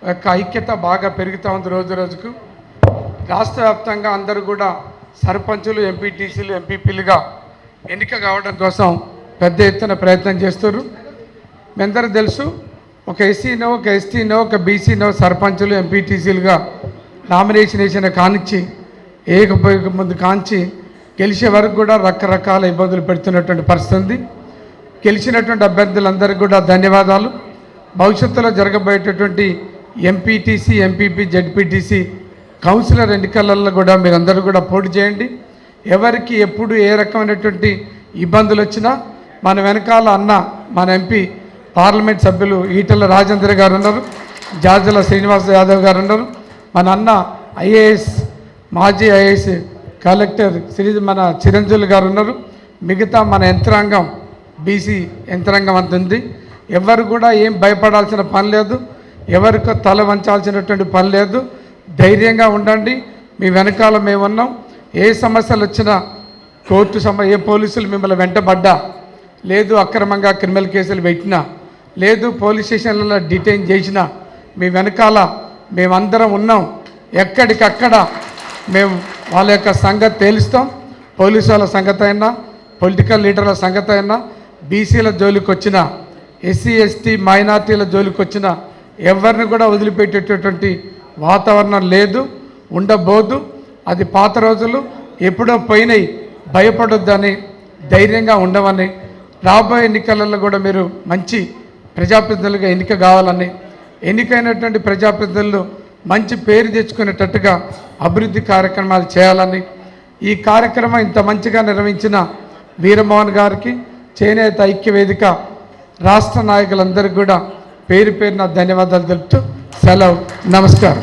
యొక్క ఐక్యత బాగా పెరుగుతూ ఉంది రోజు రోజుకు. రాష్ట్ర వ్యాప్తంగా అందరూ కూడా సర్పంచులు, ఎంపీటీసీలు, ఎంపీపీలుగా ఎన్నిక కావడం కోసం పెద్ద ఎత్తున ప్రయత్నం చేస్తున్నారు. మీ అందరూ తెలుసు, ఒక ఎస్సీనో, ఒక ఎస్టీనో, ఒక బీసీనో సర్పంచులు, ఎంపీటీసీలుగా నామినేషన్ వేసిన కానిచ్చి ముందు కాంచి గెలిచే వరకు కూడా రకరకాల ఇబ్బందులు పెడుతున్నటువంటి పరిస్థితి ఉంది. గెలిచినటువంటి అభ్యర్థులందరికీ కూడా ధన్యవాదాలు. భవిష్యత్తులో జరగబోయేటటువంటి ఎంపీటీసీ, ఎంపీపీ, జెడ్పీటీసీ కౌన్సిలర్ ఎన్నికలలో కూడా మీరందరూ కూడా పోటీ చేయండి. ఎవరికి ఎప్పుడు ఏ రకమైనటువంటి ఇబ్బందులు వచ్చినా మన వెనకాల అన్న మన ఎంపీ పార్లమెంట్ సభ్యులు ఈటెల రాజేంద్ర గారు ఉన్నారు, జాజల శ్రీనివాస్ యాదవ్ గారు ఉన్నారు, మన అన్న ఐఏఎస్ మాజీ ఐఏఎస్ కలెక్టర్ మన చిరంజీవి గారు ఉన్నారు. మిగతా మన యంత్రాంగం బీసీ యంత్రాంగం అంత ఉంది. ఎవరు కూడా ఏం భయపడాల్సిన పని లేదు, ఎవరికో తల వంచాల్సినటువంటి పని లేదు. ధైర్యంగా ఉండండి, మీ వెనకాల మేము ఉన్నాం. ఏ సమస్యలు వచ్చినా కోర్టు ఏ పోలీసులు మిమ్మల్ని వెంటబడ్డా, లేదు అక్రమంగా క్రిమినల్ కేసులు పెట్టినా, లేదు పోలీస్ స్టేషన్లలో డిటైన్ చేసినా మీ వెనకాల మేమందరం ఉన్నాం. ఎక్కడికక్కడ మేము వాళ్ళ యొక్క సంగతి తేలుస్తాం. పోలీసు వాళ్ళ సంగతి అయినా, పొలిటికల్ లీడర్ల సంగతి అయినా, బీసీల జోలికి వచ్చిన, ఎస్సీ ఎస్టీ మైనార్టీల జోలికి వచ్చిన ఎవరిని కూడా వదిలిపెట్టేటటువంటి వాతావరణం లేదు, ఉండబోదు. అది పాత రోజులు ఎప్పుడో పోయినాయి, భయపడొద్దని, ధైర్యంగా ఉండమని, రాబోయే ఎన్నికలలో కూడా మీరు మంచి ప్రజాప్రతినిధులుగా ఎన్నిక కావాలని, ఎన్నికైనటువంటి ప్రజాప్రతినిధులు మంచి పేరు తెచ్చుకునేటట్టుగా అభివృద్ధి కార్యక్రమాలు చేయాలని, ఈ కార్యక్రమం ఇంత మంచిగా నిర్వహించిన వీరమోహన్ గారికి, చేనేత ఐక్య వేదిక రాష్ట్ర నాయకులందరికీ కూడా పేరు పేరున ధన్యవాదాలు తెలుపుతూ సెలవు. నమస్కారం.